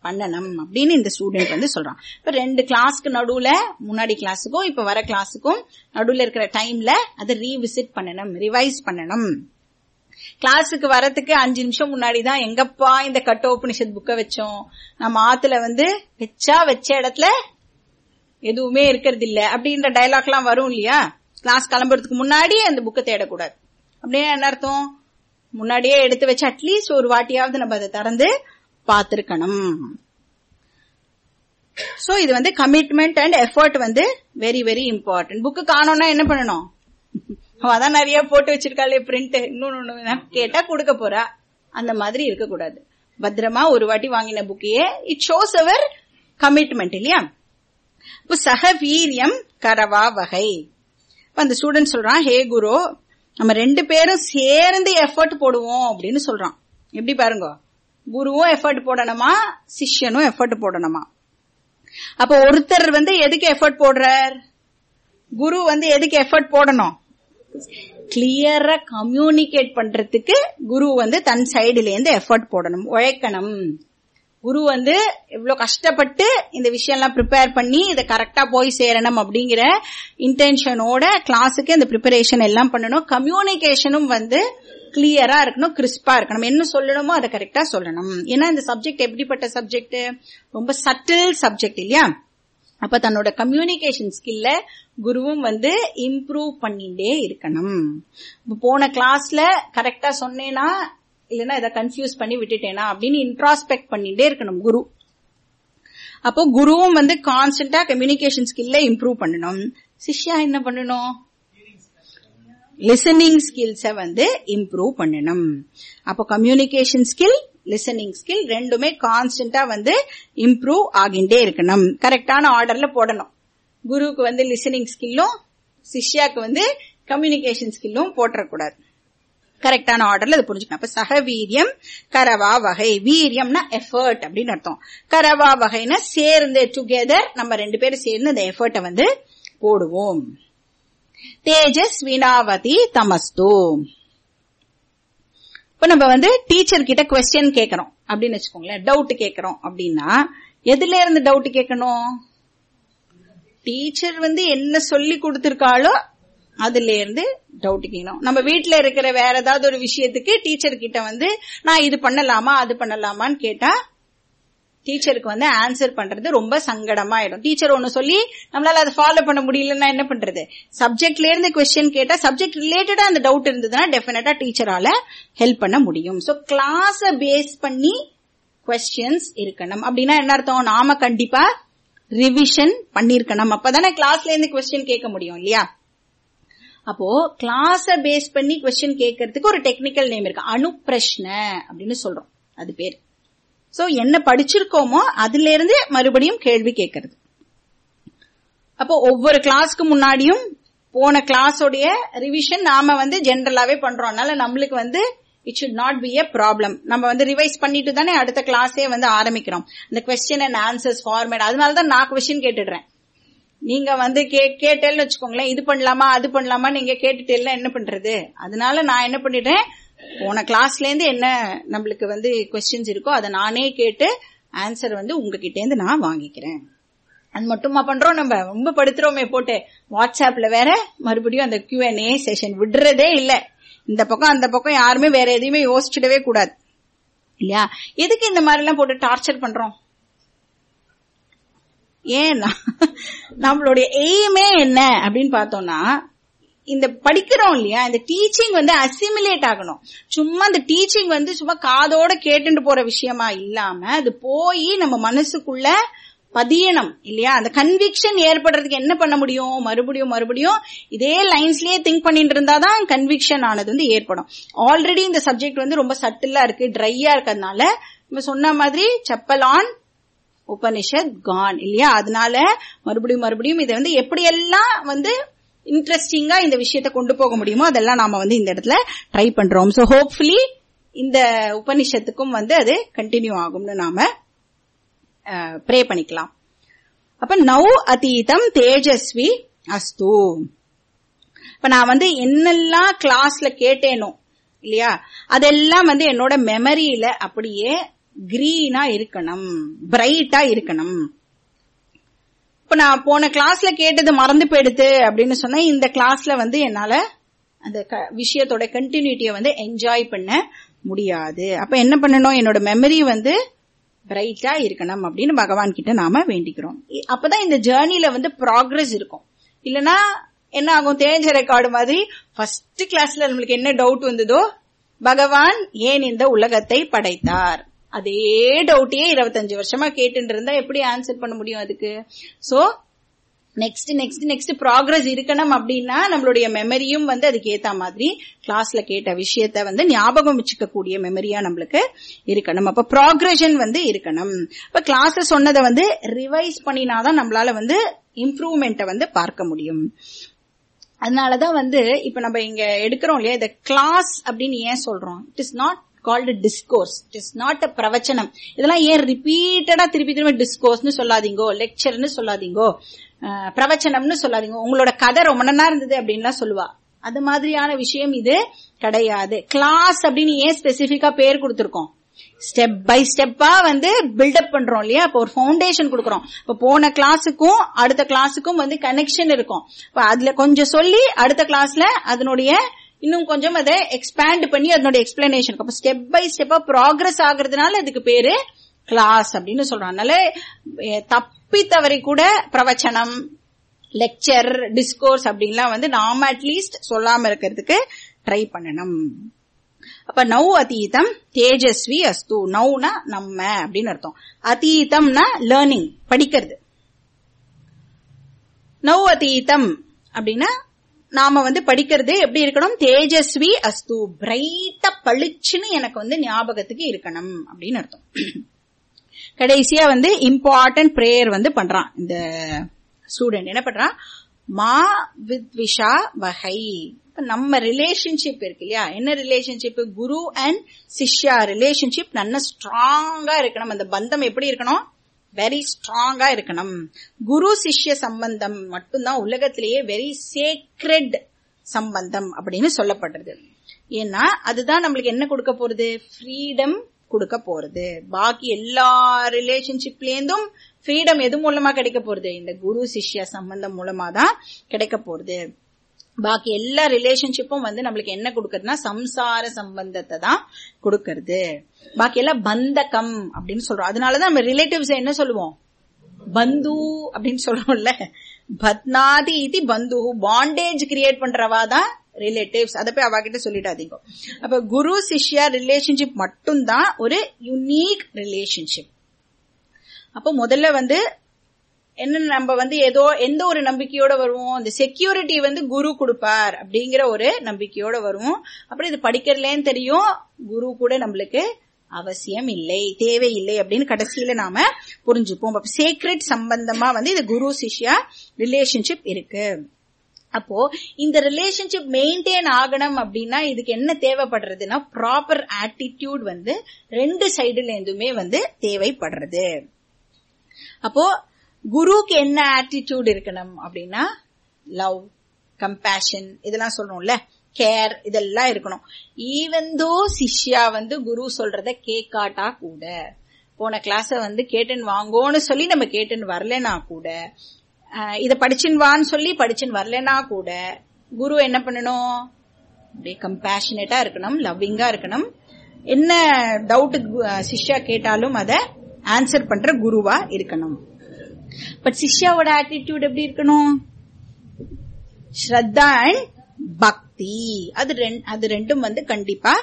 Speaker 1: பண்ணணும் அப்படின்னு இந்த ஸ்டூடெண்ட் வந்து சொல்றான். இப்ப 2 கிளாஸ்க்கு நடுவுல, முன்னாடி கிளாஸுக்கும் இப்ப வர கிளாஸுக்கும் நடுவுல இருக்கிற டைம்ல அதை ரீவிசிட் பண்ணணும், ரிவைஸ் பண்ணணும். கிளாஸுக்கு வரதுக்கு 5 நிமிஷம் முன்னாடிதான் எங்கப்பா இந்த கட்டோபனிஷத் புக்கை வச்சோம், நம்ம ஆத்துல வந்து வச்ச இடத்துல எதுவுமே இருக்கிறது இல்ல அப்படின்ற டயலாக் எல்லாம் வரும் இல்லையா. கிளாஸ் கிளம்புறதுக்கு முன்னாடி அந்த புக்கை தேடக்கூடாது. அப்படியே என்ன அர்த்தம், முன்னாடியே எடுத்து வச்சு அட்லீஸ்ட் ஒரு வாட்டியாவது நம்ம அதை திறந்து பார்த்திருக்கணும். சோ இது வந்து கமிட்மெண்ட் அண்ட் எஃபர்ட் வந்து வெரி வெரி இம்பார்ட்டன்ட். புக்கு காணோம்னா என்ன பண்ணணும், அதான் நிறைய போட்டு வச்சிருக்காளே பிரிண்ட், இன்னொன்னு கேட்டா கொடுக்க போறா, அந்த மாதிரி இருக்கக்கூடாது. பத்திரமா ஒரு வாட்டி வாங்கின புக்கையே இட் ஷோஸ் அவர் கமிட்மெண்ட் இல்லையா. இப்போ சக வீரியம் கரவா வகை. அந்த ஸ்டூடெண்ட் சொல்றான், ஹே குரு, நம்ம 2 பேரும் சேர்ந்து எஃபர்ட் போடுவோம் அப்படின்னு சொல்றான். எப்படி பாருங்க, குருவும் எஃபர்ட் போடணுமா, சிஷ்யனும் எஃபர்ட் போடணுமா. அப்ப ஒருத்தர் வந்து எதுக்கு எஃபர்ட் போடுறார், குரு வந்து எதுக்கு எஃபர்ட் போடணும், கிளியரா கம்யூனிகேட் பண்றதுக்கு குரு வந்து தன் சைடுல இருந்து எஃபர்ட் போடணும், உழைக்கணும். குரு வந்து எவ்வளவு கஷ்டப்பட்டு இந்த விஷயம் எல்லாம் ப்ரிப்பேர் பண்ணி இதை கரெக்டா போய் சேரணும் அப்படிங்கிற இன்டென்ஷனோட கிளாஸுக்கு இந்த ப்ரிப்பரேஷன் எல்லாம் பண்ணணும். கம்யூனிகேஷனும் வந்து கிளியரா இருக்கணும், கிறிஸ்பா இருக்கணும். என்ன சொல்லணுமோ அதை கரெக்டா சொல்லணும். ஏன்னா இந்த சப்ஜெக்ட் எப்படிப்பட்ட சப்ஜெக்ட், ரொம்ப சட்டில் சப்ஜெக்ட் இல்லையா. அப்ப தன்னோட கம்யூனிகேஷன் ஸ்கில்ல குருவும் வந்து இம்ப்ரூவ் பண்ணிட்டே இருக்கணும். போன கிளாஸ்ல கரெக்டா சொன்னேனா இல்லைன்னா இதை கன்ஃபியூஸ் பண்ணி விட்டுட்டேனா அப்படின்னு இன்ட்ராஸ்பெக்ட் பண்ணிட்டே இருக்கணும் குரு. அப்போ குருவும் வந்து கான்ஸ்டன்டா கம்யூனிகேஷன் ஸ்கில்ல இம்ப்ரூவ் பண்ணணும். சிஷ்யா என்ன பண்ணணும், லிசனிங் ஸ்கில்ஸ வந்து இம்ப்ரூவ் பண்ணணும். அப்போ கம்யூனிகேஷன் ஸ்கில், லிசனிங் ஸ்கில் ரெண்டுமே கான்ஸ்டன்டா வந்து இம்ப்ரூவ் ஆகிண்டே இருக்கணும். கரெக்டான ஆர்டர்ல போடணும். குருவுக்கு வந்து லிசனிங் ஸ்கில்லும் சிஷ்யாக்கு வந்து கம்யூனிகேஷன் ஸ்கில்லும் போட்டக்கூடாது. கரெக்டான ஆர்டர்ல அது புரிஞ்சுக்கணும். அப்ப சக வீரியம் கரவா வகை, வீரியம்னா எஃபர்ட் அப்படின்னு அர்த்தம். கரவா வகைனா சேர்ந்து, டுகெதர் நம்ம 2 பேரும் சேர்ந்து அந்த எஃபர்ட்டை வந்து போடுவோம். தேஜஸ் வினாவதி தமஸ்து. இப்ப நம்ம வந்து டீச்சர் கிட்ட குவெஸ்டின் கேட்கறோம் அப்படின்னு வச்சுக்கோங்களேன், டவுட் கேட்கறோம் அப்படின்னா எதுல இருந்து டவுட் கேட்கணும், டீச்சர் வந்து என்ன சொல்லி கொடுத்திருக்காளோ அதுல இருந்து டவுட் கேட்கணும். நம்ம வீட்டுல இருக்கிற வேற ஏதாவது ஒரு விஷயத்துக்கு டீச்சர் கிட்ட வந்து நான் இது பண்ணலாமா அது பண்ணலாமான்னு கேட்டா டீச்சருக்கு வந்து ஆன்சர் பண்றது ரொம்ப சங்கடமாயிடும். டீச்சர் ஒன்னு சொல்லி நம்மளால அதை ஃபாலோ பண்ண முடியலன்னா என்ன பண்றது, சப்ஜெக்ட்ல இருந்து குவெஸ்டின் கேட்டா சப்ஜெக்ட் ரிலேட்டடா அந்த டவுட் இருந்ததுன்னா டெஃபினட்டா டீச்சரால ஹெல்ப் பண்ண முடியும். சோ கிளாஸ பேஸ் பண்ணி குவெஸ்டின்ஸ் இருக்கணும். அப்படின்னா என்ன அர்த்தம், நாம கண்டிப்பா ரிவிஷன் பண்ணிருக்கணும். அப்பதானே கிளாஸ்ல இருந்து குவெஸ்டின் கேட்க முடியும் இல்லையா. அப்போ கிளாஸ பேஸ் பண்ணி குவெஸ்டின் கேட்கறதுக்கு ஒரு டெக்னிக்கல் நேம் இருக்கு, அனுப்பிரஷ்ன அப்படின்னு சொல்றோம், அது பேர். சோ என்ன படிச்சிருக்கோமோ அதுல இருந்து மறுபடியும் கேள்வி கேட்கறது. அப்போ ஒவ்வொரு கிளாஸ்க்கு முன்னாடியும் போன கிளாஸோடைய ரிவிஷன் நாம வந்து ஜெனரலாவே பண்றோம். அதனால நம்மளுக்கு வந்து it should not be a problem. நம்ம வந்து ரிவைஸ் பண்ணிட்டு தானே அடுத்த கிளாஸே வந்து ஆரம்பிக்கிறோம். இந்த கொஸ்டின் அண்ட் ஆன்சர்ஸ் ஃபார்மேட், அதனாலதான் நான் கொஸ்டின் கேட்டுடுறேன். நீங்க வந்து கேட்டேன்னு வச்சுக்கோங்களேன், இது பண்ணலாமா அது பண்ணலாமா நீங்க கேட்டுட்டேன்னா என்ன பண்றது. அதனால நான் என்ன பண்ணிடுறேன், போன கிளாஸ்ல இருந்து என்ன நம்மளுக்கு வந்து கொஸ்டின்ஸ் இருக்கோ அதை நானே கேட்டு ஆன்சர் வந்து உங்ககிட்ட இருந்து நான் வாங்கிக்கிறேன். அது மட்டுமா பண்றோம், நம்ம ரொம்ப படுத்துறோமே போட்டு வாட்ஸ்அப்ல வேற மறுபடியும் அந்த Q&A செஷன் விடுறதே இல்ல. இந்த பக்கம் அந்த பக்கம் யாருமே வேற எதையுமே யோசிச்சிடவே கூடாது இல்லையா. எதுக்கு இந்த மாதிரி எல்லாம் போட்டு டார்ச்சர் பண்றோம், ஏன்னா நம்மளுடைய எய்மே என்ன அப்படின்னு பார்த்தோம்னா இந்த படிக்கிறோம் இல்லையா, இந்த டீச்சிங் வந்து அசிமிலேட் ஆகணும். சும்மா இந்த டீச்சிங் வந்து சும்மா காதோட கேட்டுட்டு போற விஷயமா இல்லாம அது போய் நம்ம மனசுக்குள்ள பதியணும் இல்லையா. அந்த கன்விக்ஷன் ஏற்படுறதுக்கு என்ன பண்ண முடியும், மறுபடியும் மறுபடியும் இதே லைன்ஸ்லயே திங்க் பண்ணிட்டு இருந்தாதான் கன்விக்ஷன் ஆனது வந்து ஏற்படும். ஆல்ரெடி இந்த சப்ஜெக்ட் வந்து ரொம்ப சட்டிலா இருக்கு, ட்ரையா இருக்கிறதுனால நம்ம சொன்ன மாதிரி செப்பல் ஆன் உபனிஷத் கான் இல்லையா. அதனால மறுபடியும் மறுபடியும் இதை வந்து எப்படியெல்லாம் வந்து இன்ட்ரெஸ்டிங்கா இந்த விஷயத்தை கொண்டு போக முடியுமோ அதெல்லாம் நாம வந்து இந்த இடத்துல ட்ரை பண்றோம். சோ ஹோப்ஃபுல்லி இந்த உபனிஷத்துக்கும் வந்து அது கண்டினியூ ஆகும்னு நாம ப்ரே பண்ணிக்கலாம். அப்ப நௌ அதீதம் தேஜஸ்வி அஸ்து. இப்ப நான் வந்து என்னெல்லாம் கிளாஸ்ல கேட்டேனோ இல்லையா அதெல்லாம் வந்து என்னோட மெமரியில அப்படியே கிரீனா இருக்கணும், பிரைட்டா இருக்கணும். இப்ப நான் போன கிளாஸ்ல கேட்டது மறந்து போயிடுது அப்படின்னு சொன்னா இந்த கிளாஸ்ல வந்து என்னால அந்த விஷயத்தோட கண்டினியூட்டியை வந்து என்ஜாய் பண்ண முடியாது. அப்ப என்ன பண்ணணும், என்னோட மெமரி வந்து பிரைட்டா இருக்கணும் அப்படின்னு பகவான் கிட்ட நாம வேண்டிக்கிறோம். அப்பதான் இந்த ஜேர்னில வந்து ப்ராக்ரஸ் இருக்கும். இல்லனா என்ன ஆகும், தேஞ்ச ரெக்கார்டு மாதிரி ஃபர்ஸ்ட் கிளாஸ்ல நம்மளுக்கு என்ன டவுட் வந்ததோ பகவான் ஏன் இந்த உலகத்தை படைத்தார், அதே டவுட்டையே 25 வருஷமா கேட்டு இருந்தா எப்படி ஆன்சர் பண்ண முடியும் அதுக்கு. So next next next progress இருக்கணும் அப்படின்னா நம்மளுடைய மெமரியும் வந்து அதுக்கு ஏத்த மாதிரி கிளாஸ்ல கேட்ட விஷயத்த வந்து ஞாபகம் வச்சுக்க கூடிய மெமரியா நம்மளுக்கு இருக்கணும். அப்ப ப்ராக்ரஷன் வந்து இருக்கணும். இப்ப கிளாஸ்ல சொன்னதை வந்து ரிவைஸ் பண்ணினாதான் நம்மளால வந்து இம்ப்ரூவ்மெண்ட்டை வந்து பார்க்க முடியும். அதனாலதான் வந்து இப்ப நம்ம இங்க எடுக்கிறோம் இல்லையா, இந்த கிளாஸ் அப்படின்னு ஏன் சொல்றோம், it is not called a discourse, it is not a பிரவச்சனம். இதெல்லாம் ஏன் ரிப்பீட்டடா திருப்பி திரும்பி டிஸ்கோர்ஸ்னு சொல்லாதீங்கோ, லெக்சர்னு சொல்லாதீங்கோ, பிரவச்சனம்னு சொல்லாதீங்க. உங்களோட கதை ரொம்ப நல்லா இருந்தது அப்படின்லாம் சொல்லுவா, அது மாதிரியான விஷயம் இது கிடையாது. கிளாஸ் அப்படின்னு ஏன் ஸ்பெசிபிக்கா பேர் கொடுத்திருக்கோம், ஸ்டெப் பை ஸ்டெப்பா வந்து பில்டப் பண்றோம் இல்லையா. இப்போ ஒரு ஃபவுண்டேஷன் கொடுக்கறோம். இப்ப போன கிளாஸுக்கும் அடுத்த கிளாஸுக்கும் வந்து கனெக்ஷன் இருக்கும். இப்ப அதுல கொஞ்சம் சொல்லி அடுத்த கிளாஸ்ல அதனுடைய இன்னும் கொஞ்சம் அதை எக்ஸ்பேண்ட் பண்ணி அதனுடைய எக்ஸ்பிளனேஷன். அப்ப ஸ்டெப் பை ஸ்டெப்பா ப்ராக்ரஸ் ஆகுறதுனால அதுக்கு பேரு கிளாஸ் அப்படின்னு சொல்றோம். அதனால தப்பி தவறி கூட பிரவச்சனம், லெக்சர், டிஸ்கோர்ஸ் அப்படின்லாம் வந்து நாம அட்லீஸ்ட் சொல்லாம இருக்கிறதுக்கு ட்ரை பண்ணணும். அப்ப நௌ அதீதம் தேஜஸ்வி அஸ்து. நௌனா நம்ம அப்படின்னு அர்த்தம், அதீதம்னா லேர்னிங், படிக்கிறது. நௌ அதீதம் அப்படின்னா நாம வந்து படிக்கிறது எப்படி இருக்கணும், தேஜஸ்வி அஸ்து, பிரைட்டா பளிச்சுன்னு எனக்கு வந்து ஞாபகத்துக்கு இருக்கணும் அப்படின்னு அர்த்தம். கடைசியா வந்து இம்பார்ட்டன்ட் பிரேயர் வந்து பண்றான் இந்த ஸ்டூடெண்ட். என்ன பண்றான், மா வித்விஷா வகை. நம்ம ரிலேஷன்ஷிப் இருக்கு இல்லையா, என்ன ரிலேஷன்ஷிப், குரு அண்ட் சிஷ்யா ரிலேஷன்ஷிப் நல்ல ஸ்ட்ராங்கா இருக்கணும். அந்த பந்தம் எப்படி இருக்கணும், வெரி ஸ்ட்ராங்கா இருக்கணும். குரு சிஷ்ய சம்பந்தம் மட்டும்தான் உலகத்திலேயே வெரி சேக்ரெட் சம்பந்தம் அப்படின்னு சொல்லப்படுறது. ஏன்னா அதுதான் நம்மளுக்கு என்ன கொடுக்க போறது, ஃப்ரீடம் கொடுக்க போறது. பாக்கி எல்லா ரிலேஷன்ஷிப்லேருந்தும் ஃப்ரீடம் எது மூலமா கிடைக்க போறது, இந்த குரு சிஷ்ய சம்பந்தம் மூலமா தான் கிடைக்க போறது. பாக்கி எல்லா ரிலேஷன்ஷிப்பும் வந்து நம்மளுக்கு என்ன கொடுக்கறதுனா சம்சார சம்பந்தத்தை தான் கொடுக்கறது. பாக்கி எல்லாம் பந்தகம் அப்படின்னு சொல்றோம். அதனாலதான் நம்ம ரிலேட்டிவ்ஸ் என்ன சொல்லுவோம், பந்து அப்படின்னு சொல்றோம்ல. பத்னாதி இது பந்து, பாண்டேஜ் கிரியேட் பண்றவாதான் ரிலேட்டிவ்ஸ். அதை போய் அவகிட்ட சொல்லிட்டாதீங்க. அப்ப குரு சிஷ்யா ரிலேஷன்ஷிப் மட்டும்தான் ஒரு யூனிக் ரிலேஷன்ஷிப். அப்போ முதல்ல வந்து என்ன, நம்ம வந்து ஏதோ எந்த ஒரு நம்பிக்கையோட வருவோம், இந்த செக்யூரிட்டி வந்து குரு கொடுப்பார் அப்படிங்கிற ஒரு நம்பிக்கையோட வருவோம். அப்புறம் இது படிக்கிறதுலேன்னு தெரியும், குரு கூட நம்மளுக்கு அவசியம் இல்லை, தேவையில்லை அப்படின்னு கடைசியில நாம புரிஞ்சுப்போம். சேக்ரெட் சம்பந்தமா வந்து இது குரு சிஷ்யா ரிலேஷன்ஷிப் இருக்கு. அப்போ இந்த ரிலேஷன்ஷிப் மெயின்டைன் ஆகணும் அப்படின்னா இதுக்கு என்ன தேவைப்படுறதுன்னா ப்ராப்பர் ஆட்டிடியூட் வந்து ரெண்டு சைடுல இருந்துமே வந்து தேவைப்படுறது. அப்போ குருவுக்கு என்ன ஆட்டிடியூட் இருக்கணும் அப்படின்னா லவ், கம்பேஷன், இதெல்லாம் சொல்றோம்ல, கேர், இதெல்லாம் இருக்கணும். ஈவன் தோ சிஷ்யா வந்து குரு சொல்றத கேட்காட்டா கூட, போன கிளாஸ வந்து கேட்டுன்னு வாங்கோன்னு சொல்லி நம்ம கேட்டுன்னு வரலனா கூட, இத படிச்சுன்னு வான்னு சொல்லி படிச்சுன்னு வரலனா கூட குரு என்ன பண்ணணும், அப்படியே கம்பேஷனேட்டா இருக்கணும், லவ்விங்கா இருக்கணும். என்ன டவுட் சிஷ்யா கேட்டாலும் அத ஆன்சர் பண்ற குருவா இருக்கணும். பட் சிஷ்யாவோட ஆட்டிடியூட் எப்படி இருக்கணும், ஸ்ரத்தா அண்ட் பக்தி. அது ரெண்டும் வந்து கண்டிப்பா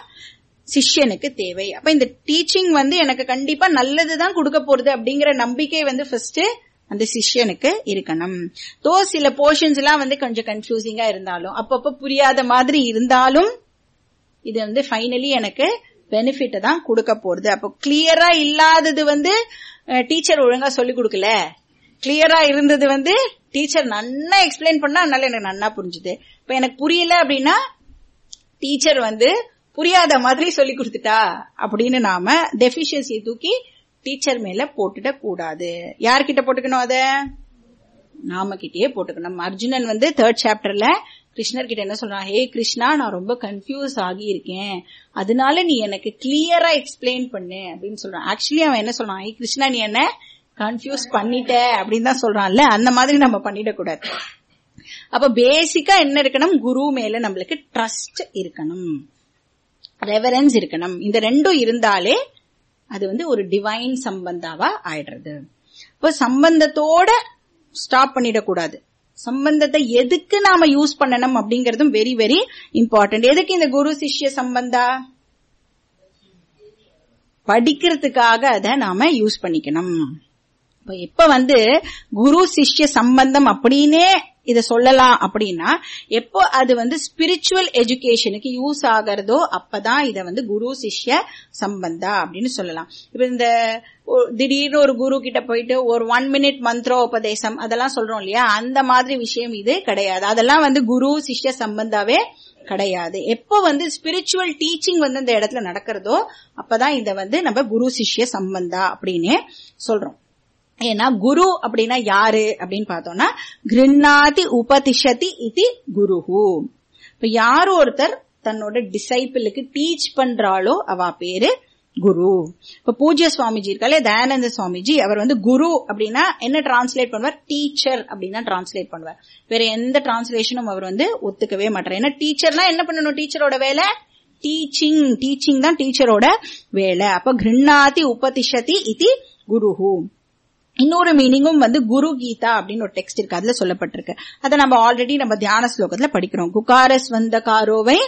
Speaker 1: சிஷ்யனுக்கு தேவை. அப்ப இந்த டீச்சிங் வந்து எனக்கு கண்டிப்பா நல்லதுதான் கொடுக்க போறது அப்படிங்கிற நம்பிக்கை வந்து ஃபர்ஸ்ட் அந்த சிஷ்யனுக்கு இருக்கணும். தோ சில போர்ஷன்ஸ் எல்லாம் வந்து கொஞ்சம் கன்ஃபியூசிங்கா இருந்தாலும், அப்பப்ப புரியாத மாதிரி இருந்தாலும், இது வந்து ஃபைனலி எனக்கு பெனிஃபிட் தான் கொடுக்க போறது. அப்போ கிளியரா இல்லாதது வந்து டீச்சர் ஒழுங்கா சொல்லி கொடுக்கல, கிளியரா இருந்தது வந்து டீச்சர் நன்னா எக்ஸ்பிளைன் பண்ணா, அதனால எனக்கு நன்னா புரிஞ்சுது. இப்ப எனக்கு புரியல அப்படின்னா டீச்சர் வந்து புரியாத மாதிரி சொல்லி கொடுத்துட்டா அப்படின்னு நாம டெஃபிஷியன்சியை தூக்கி டீச்சர் மேல போட்டுட கூடாது. யார்கிட்ட போட்டுக்கணும்? அத நாம கிட்டயே போட்டுக்கணும். அர்ஜுனன் வந்து 3rd சாப்டர்ல கிருஷ்ணர் கிட்ட என்ன சொல்றான்? ஹே கிருஷ்ணா, நான் ரொம்ப கன்ஃபியூஸ் ஆகி இருக்கேன், அதனால நீ எனக்கு கிளியரா எக்ஸ்பிளைன் பண்ணு அப்படின்னு சொல்றான். ஆக்சுவலி அவன் என்ன சொல்றான்? ஹே கிருஷ்ணா, நீ என்ன கன்ஃபியூஸ் பண்ணிட்ட அப்படின்னு தான் சொல்றான்ல. அந்த மாதிரி நம்ம பண்ணிடக்கூடாது. அப்ப பேசிக்கா என்ன இருக்கணும்? குரு மேல நம்மளுக்கு ட்ரஸ்ட் இருக்கணும், ரெவரன்ஸ் இருக்கணும். இந்த ரெண்டும் இருந்தாலே அது வந்து ஒரு டிவைன் சம்பந்தாவா ஆயிடுறது. இப்ப சம்பந்தத்தோட ஸ்டாப் பண்ணிடக்கூடாது. சம்பந்தத்தை எதுக்கு நாம யூஸ் பண்ணணும் அப்படிங்கறதும் வெரி வெரி இம்பார்ட்டன்ட். எதுக்கு இந்த குரு சிஷ்ய சம்பந்தா? படிக்கிறதுக்காக அதை நாம யூஸ் பண்ணிக்கணும். எப்ப வந்து குரு சிஷ்ய சம்பந்தம் அப்படின்னே இத சொல்லலாம் அப்படின்னா, எப்போ அது வந்து ஸ்பிரிச்சுவல் எஜுகேஷனுக்கு யூஸ் ஆகிறதோ அப்பதான் இத வந்து குரு சிஷ்ய சம்பந்தா அப்படின்னு சொல்லலாம். இப்ப இந்த திடீர்னு ஒரு குரு கிட்ட போயிட்டு ஒரு 1 minute மந்திரோபதேசம் அதெல்லாம் சொல்றோம் இல்லையா, அந்த மாதிரி விஷயம் இது கிடையாது. அதெல்லாம் வந்து குரு சிஷ்ய சம்பந்தாவே கிடையாது. எப்போ வந்து ஸ்பிரிச்சுவல் டீச்சிங் வந்து இந்த இடத்துல நடக்கிறதோ அப்பதான் இத வந்து நம்ம குரு சிஷ்ய சம்பந்தா அப்படின்னு சொல்றோம். ஏன்னா குரு அப்படின்னா யாரு அப்படின்னு பார்த்தோம்னா, கிருண்ணாதி உபதிஷதி இது குருஹு. இப்ப யாரு ஒருத்தர் தன்னோட டிசைபிளுக்கு டீச் பண்றாளோ அவ பேரு குரு. இப்ப பூஜ்ய சுவாமிஜி இருக்காலே, தயானந்த சுவாமிஜி, அவர் வந்து குரு அப்படின்னா என்ன டிரான்ஸ்லேட் பண்ணுவார்? டீச்சர் அப்படின்னா டிரான்ஸ்லேட் பண்ணுவார். வேற எந்த டிரான்ஸ்லேஷனும் அவர் வந்து ஒத்துக்கவே மாட்டார். ஏன்னா டீச்சர்னா என்ன பண்ணணும்? டீச்சரோட வேலை டீச்சிங். டீச்சிங் தான் டீச்சரோட வேலை. அப்ப கிருண்ணாதி உபதிஷதி இது குருஹு. இன்னொரு மீனிங்கும் வந்து குரு கீதா அப்படின்னு ஒரு டெக்ஸ்ட் இருக்கு, அதுல சொல்லப்பட்டிருக்கு. அதை நம்ம ஆல்ரெடி நம்ம தியான ஸ்லோகத்துல படிக்கிறோம். குகாரஸ் வந்த காரோவை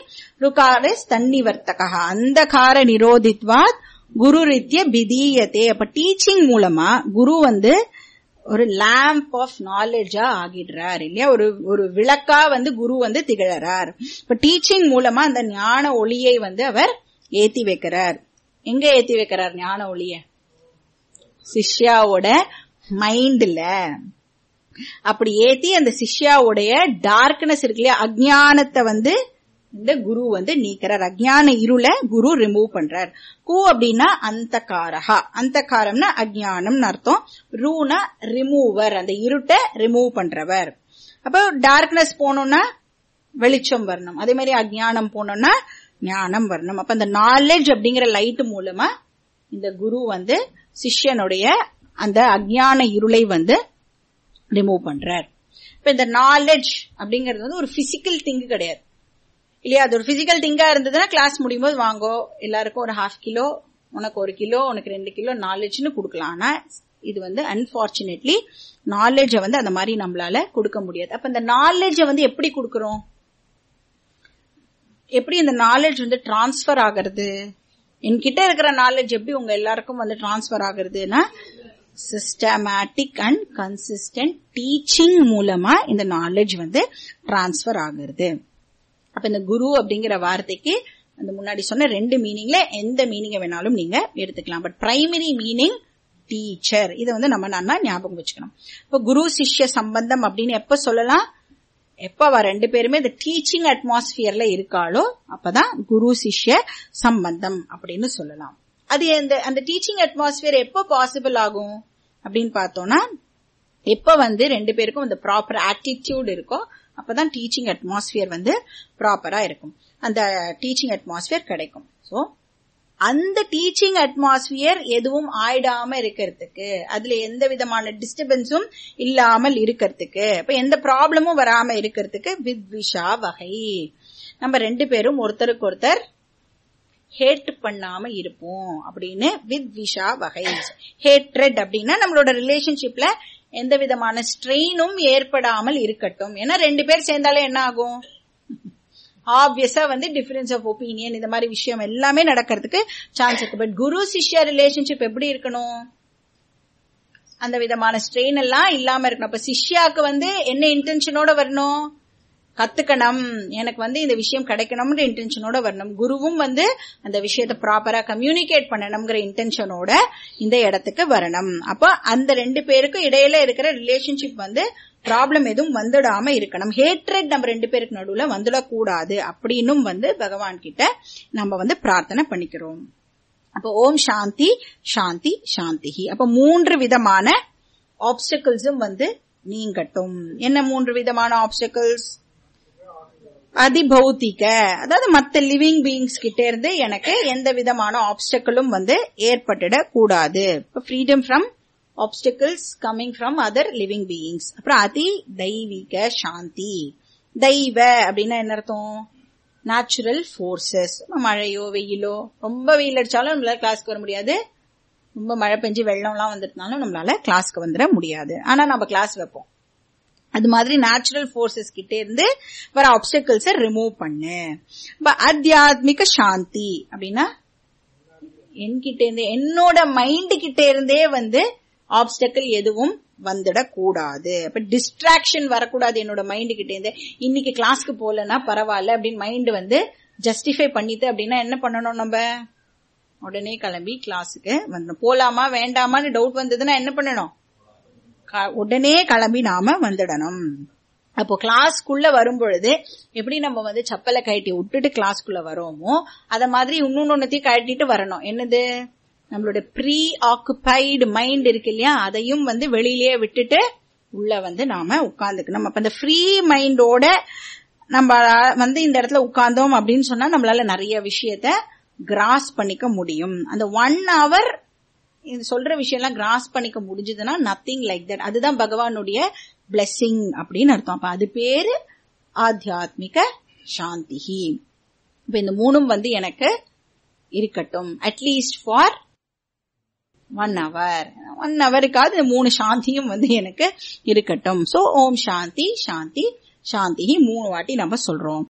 Speaker 1: ருகாரஸ் தண்ணி வர்த்தகா அந்த கார நிரோதித்வாத் குரு ரித்ய பிதீயத்தே. அப்ப டீச்சிங் மூலமா குரு வந்து ஒரு லேம்ப் ஆஃப் நாலேஜா ஆகிடுறார் இல்லையா, ஒரு விளக்கா வந்து குரு வந்து திகழறார். இப்ப டீச்சிங் மூலமா அந்த ஞான ஒளியை வந்து அவர் ஏத்தி வைக்கிறார். எங்க ஏத்தி வைக்கிறார் ஞான ஒளிய? சிஷ்யாவோட மைண்ட்ல. அப்படி ஏத்தி அந்த சிஷ்யாவுடைய டார்க்னஸ் இருக்கு இல்லையா, அஜ்ஞானத்தை வந்து இந்த குரு வந்து நீக்கிறார். அஜ்ஞான இருளை குரு ரிமூவ் பண்றார். கு அப்படின்னா அந்த காரஹா, அந்த காரம்னா அஜ்ஞானம்னு அர்த்தம். ரூனா ரிமூவர், அந்த இருட்டை ரிமூவ் பண்றவர். அப்போ டார்க்னஸ் போனோம்னா வெளிச்சம் வரணும், அதே மாதிரி அஜ்ஞானம் போனோம்னா ஞானம் வரணும். அப்ப அந்த நாலேஜ் அப்படிங்கிற லைட் மூலமா இந்த குரு வந்து சிஷ்யனுடைய அந்த அஜ்ஞான இருளை வந்து ரிமூவ் பண்றார். இப்ப இந்த நாலேஜ் அப்படிங்கிறது வந்து ஒரு பிசிக்கல் திங் கிடையாது இல்லையா. அது ஒரு பிசிக்கல் திங்கா இருந்ததுன்னா கிளாஸ் முடியும் போது வாங்கோ எல்லாருக்கும் ஒரு 1/2 கிலோ, உனக்கு 1 கிலோ, உனக்கு 2 கிலோ நாலேஜ்னு கொடுக்கலாம். ஆனா இது வந்து அன்பார்ச்சுனேட்லி நாலேஜ வந்து அந்த மாதிரி நம்மளால கொடுக்க முடியாது. அப்ப இந்த நாலேஜ வந்து எப்படி கொடுக்கறோம்? எப்படி இந்த நாலேஜ் வந்து டிரான்ஸ்பர் ஆகிறது? என்கிட்ட இருக்கிற நாலேஜ் எப்படி உங்க எல்லாருக்கும் வந்து டிரான்ஸ்பர் ஆகுறதுன்னா, சிஸ்டமேட்டிக் அண்ட் கன்சிஸ்டன்ட் டீச்சிங் மூலமா இந்த நாலேஜ் வந்து டிரான்ஸ்பர் ஆகுறது. அப்ப இந்த குரு அப்படிங்கிற வார்த்தைக்கு அந்த முன்னாடி சொன்ன 2 மீனிங்ல எந்த மீனிங்க வேணாலும் நீங்க எடுத்துக்கலாம். But primary meaning teacher. இதை வந்து நம்ம நல்லா ஞாபகம் வச்சுக்கணும். இப்ப குரு சிஷ்ய சம்பந்தம் அப்படின்னு எப்ப சொல்லலாம்? எப்ப அவ 2 பேருமே இந்த டீச்சிங் அட்மாஸ்பியர்ல இருக்காளோ அப்பதான் குரு சிஷ்ய சம்பந்தம் அப்படின்னு சொல்லலாம். அது அந்த டீச்சிங் அட்மாஸ்பியர் எப்ப பாசிபிள் ஆகும் அப்படின்னு பார்த்தோம்னா, எப்ப வந்து 2 பேருக்கும் இந்த ப்ராப்பர் ஆட்டிடியூட் இருக்கோ அப்பதான் டீச்சிங் அட்மாஸ்பியர் வந்து ப்ராப்பரா இருக்கும், அந்த டீச்சிங் அட்மாஸ்பியர் கிடைக்கும். சோ அந்த டீச்சிங் அட்மாஸ்பியர் எதுவும் ஆயிடாம இருக்கிறதுக்கு, அதுல எந்த விதமான டிஸ்டர்பன்ஸும் இல்லாமல் இருக்கிறதுக்கு, இப்ப எந்த ப்ராப்ளமும் வராம இருக்கிறதுக்கு வித்விஷா வகை, நம்ம 2 பேரும் ஒருத்தருக்கு ஒருத்தர் ஹேட் பண்ணாம இருப்போம் அப்படின்னு வித்விஷா வகை. ஹேட்ரெட் அப்படின்னா நம்மளோட ரிலேஷன்ஷிப்ல எந்த விதமான ஸ்ட்ரெயினும் ஏற்படாமல் இருக்கட்டும். ஏன்னா 2 பேர் சேர்ந்தாலே என்ன ஆகும்? ஆப்வியஸா வந்து டிஃபரன்ஸ் ஆஃப் ஒப்பீனியன் இந்த மாதிரி விஷயம் எல்லாமே நடக்கிறதுக்கு சான்ஸ் இருக்கு. பட் குரு சிஷ்ய ரிலேஷன்ஷிப் எப்படி இருக்கணும்? அந்த விதமான ஸ்ட்ரெயின் எல்லாம் இல்லாம இருக்கணும். அப்ப சிஷ்யாக்கு வந்து என்ன இன்டென்ஷனோட வரணும்? கத்துக்கணும், எனக்கு வந்து இந்த விஷயம் கிடைக்கணும்ன்ற இன்டென்ஷனோட வரணும். குருவும் வந்து அந்த விஷயத்தை ப்ராப்பரா கம்யூனிகேட் பண்ணணும்ங்கிற இன்டென்ஷனோட இந்த இடத்துக்கு வரணும். அப்ப அந்த 2 பேருக்கும் இடையில இருக்கிற ரிலேஷன்ஷிப் வந்து ப்ராப்ளம் எதுவும் வந்துடாம இருக்கணும். ஹேட்ரட் நம்ம 2 பேருக்கு நடுவுல வந்துடக்கூடாது அப்படின்னும் வந்து பகவான் கிட்ட நம்ம வந்து பிரார்த்தனை பண்ணிக்கிறோம். அப்ப ஓம் சாந்தி சாந்தி சாந்தி. அப்ப 3 விதமான ஆப்ஸ்டக்கிள்ஸும் வந்து நீங்கட்டும். என்ன 3 விதமான ஆப்ஸ்டக்கிள்ஸ்? அதிபௌத்திக, அதாவது மத்த லிவிங் பீயிங்ஸ் கிட்ட இருந்து எனக்கு எந்த விதமான ஆப்ஸ்டக்கிளும் வந்து ஏற்பட்டுட கூடாது. Freedom from obstacles coming from other living beings. அப்புறம் அதி தெய்வீக சாந்தி. தெய்வ அப்படின்னா என்ன அர்த்தம்? Natural forces. மழையோ வெயிலோ, ரொம்ப வெயில் அடிச்சாலும் நம்மளால கிளாஸ்க்கு வர முடியாது, ரொம்ப மழை பெஞ்சு வெள்ளம்லாம் வந்துட்டனாலும் நம்மளால கிளாஸ்க்கு வந்துட முடியாது. ஆனா நம்ம கிளாஸ் வைப்போம். அது மாதிரி நேச்சுரல் போர்சஸ் கிட்ட இருந்து வர ஆப்ஸ்டக்கிள்ஸ ரிமூவ் பண்ணு. ஆத்தியாத்மிக சாந்தி அப்படின்னா என்கிட்ட இருந்து, என்னோட மைண்ட் கிட்ட இருந்தே வந்து ஆப்ஸ்டக்கிள் எதுவும் வந்துடக்கூடாது. அப்ப டிஸ்ட்ராக்ஷன் வரக்கூடாது என்னோட மைண்ட் கிட்ட இருந்து. இன்னைக்கு கிளாஸ்க்கு போலன்னா பரவாயில்ல அப்படின்னு மைண்ட் வந்து ஜஸ்டிஃபை பண்ணிட்டு அப்படின்னா என்ன பண்ணணும்? நம்ம உடனே கிளம்பி கிளாஸுக்கு வந்துடும். போலாமா வேண்டாமான்னு டவுட் வந்ததுன்னா என்ன பண்ணணும்? உடனே கிளம்பி நாம வந்துடணும். அப்போ கிளாஸ்க்குள்ள வரும் பொழுது எப்படி நம்ம வந்து செப்பலை கழட்டி விட்டுட்டு கிளாஸ்க்குள்ள வரோமோ அத மாதிரி இன்னொன்னுத்தையும் கழட்டிட்டு வரணும். என்னது? நம்மளோட ப்ரீ ஆக்குபைடு மைண்ட் இருக்கு இல்லையா, அதையும் வந்து வெளியிலேயே விட்டுட்டு உள்ள வந்து நாம உட்கார்ந்துக்கணும். அப்ப அந்த ஃப்ரீ மைண்டோட நம்ம வந்து இந்த இடத்துல உட்கார்ந்தோம் அப்படின்னு சொன்னா நம்மளால நிறைய விஷயத்த கிராஸ் பண்ணிக்க முடியும். அந்த 1 hour இது சொல்ற விஷயம் எல்லாம் கிராஸ் பண்ணிக்க முடிஞ்சதுன்னா நத்திங் லைக் தட். அதுதான் பகவானுடைய பிளெஸிங் அப்படின்னு அர்த்தம். அப்ப அது பேரு ஆத்தியாத்மிக சாந்தி. இப்ப இந்த 3 வந்து எனக்கு இருக்கட்டும் அட்லீஸ்ட் ஃபார் 1 hour. 1 hourக்காவது 3 சாந்தியும் வந்து எனக்கு இருக்கட்டும். சோ ஓம் சாந்தி சாந்தி சாந்தி 3 வாட்டி நம்ம சொல்றோம்.